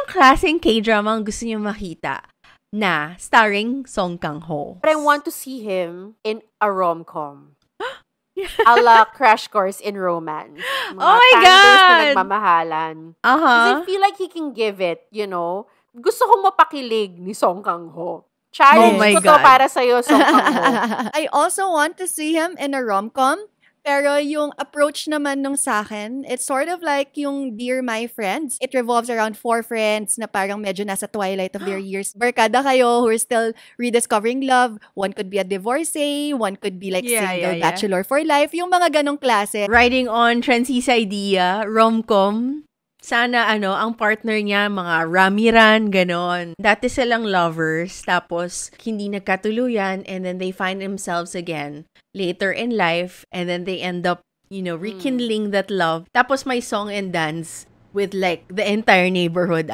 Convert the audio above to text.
anong klaseng K-drama ang gusto niyo makita na starring Song Kang-ho? But I want to see him in a rom-com. A la Crash Course in Romance. Mga Oh my tandos na God! nagmamahalan. Uh-huh. Because I feel like he can give it, you know. Gusto kong mapakilig ni Song Kang-ho. Challenge Oh my ko to God. para sa'yo, Song Kang-ho. I also want to see him in a rom-com. Pero yung approach naman nung sa akin, it's sort of like yung Dear My Friends. It revolves around 4 friends na parang medyo nasa twilight of their years. Barkada kayo who are still rediscovering love. One could be a divorcee. One could be like single bachelor for life. Yung mga ganong klase. Riding on Transisa idea, rom-com. Sana ang partner niya, mga ramiran, ganon. Dati silang lovers, tapos hindi nagkatuluyan, and then they find themselves again later in life, and then they end up, rekindling that love. Tapos may song and dance with like the entire neighborhood